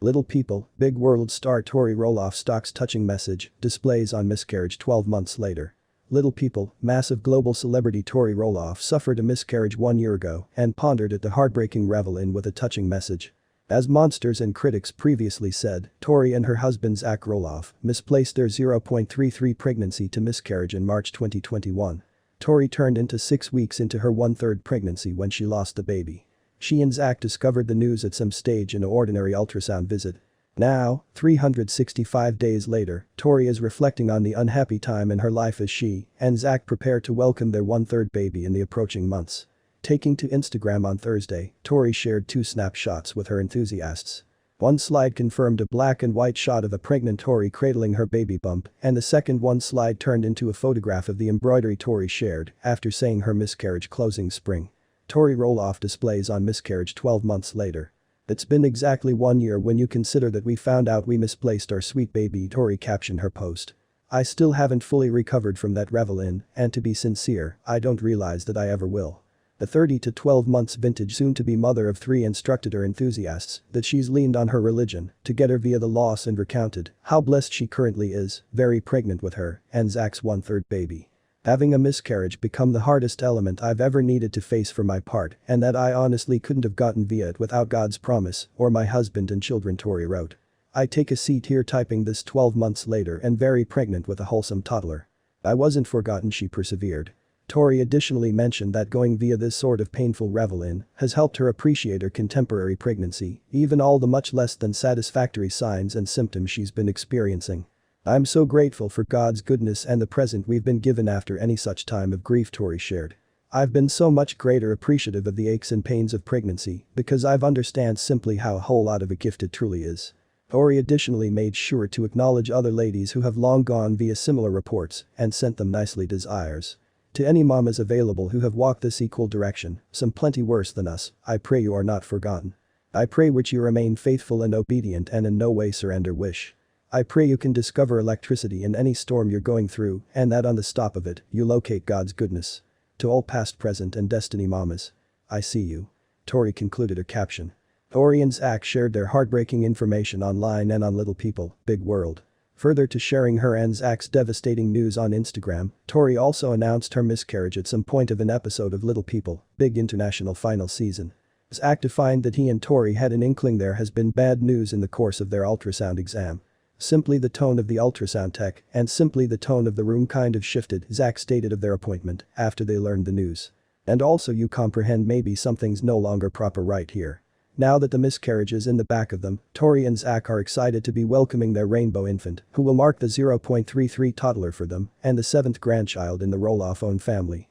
Little People, Big World star Tori Roloff stalks touching message, displays on miscarriage 12 months later. Little People, massive global celebrity Tori Roloff suffered a miscarriage 1 year ago and pondered at the heartbreaking revel-in with a touching message. As monsters and critics previously said, Tori and her husband Zach Roloff misplaced their 0.33 pregnancy to miscarriage in March 2021. Tori turned into 6 weeks into her one-third pregnancy when she lost the baby. She and Zach discovered the news at some stage in an ordinary ultrasound visit. Now, 365 days later, Tori is reflecting on the unhappy time in her life as she and Zach prepare to welcome their one-third baby in the approaching months. Taking to Instagram on Thursday, Tori shared 2 snapshots with her enthusiasts. One slide confirmed a black and white shot of a pregnant Tori cradling her baby bump, and the second one slide turned into a photograph of the embroidery Tori shared after saying her miscarriage closing spring. Tori Roloff displays on miscarriage 12 months later. It's been exactly 1 year when you consider that we found out we misplaced our sweet baby, Tori captioned her post. I still haven't fully recovered from that revel-in, and to be sincere, I don't realize that I ever will. The 30 to 12 months vintage soon-to-be mother of 3 instructed her enthusiasts that she's leaned on her religion to get her via the loss and recounted how blessed she currently is, very pregnant with her and Zach's one-third baby. Having a miscarriage become the hardest element I've ever needed to face for my part, and that I honestly couldn't have gotten via it without God's promise or my husband and children, Tori wrote. I take a seat here typing this 12 months later and very pregnant with a wholesome toddler. I wasn't forgotten, she persevered. Tori additionally mentioned that going via this sort of painful revel-in has helped her appreciate her contemporary pregnancy, even all the much less than satisfactory signs and symptoms she's been experiencing. I'm so grateful for God's goodness and the present we've been given after any such time of grief, Tori shared. I've been so much greater appreciative of the aches and pains of pregnancy because I've understand simply how a whole lot of a gift it truly is. Tori additionally made sure to acknowledge other ladies who have long gone via similar reports and sent them nicely desires. To any mamas available who have walked this equal direction, some plenty worse than us, I pray you are not forgotten. I pray which you remain faithful and obedient and in no way surrender wish. I pray you can discover electricity in any storm you're going through and that on the stop of it, you locate God's goodness. To all past, present and destiny mamas. I see you. Tori concluded her caption. Tori and Zach shared their heartbreaking information online and on Little People, Big World. Further to sharing her and Zach's devastating news on Instagram, Tori also announced her miscarriage at some point of an episode of Little People, Big International final season. Zach defined that he and Tori had an inkling there has been bad news in the course of their ultrasound exam. Simply the tone of the ultrasound tech and simply the tone of the room kind of shifted, Zach stated of their appointment after they learned the news. And also you comprehend maybe something's no longer proper right here. Now that the miscarriage is in the back of them, Tori and Zach are excited to be welcoming their rainbow infant, who will mark the 0.33 toddler for them and the 7th grandchild in the Roloff-owned family.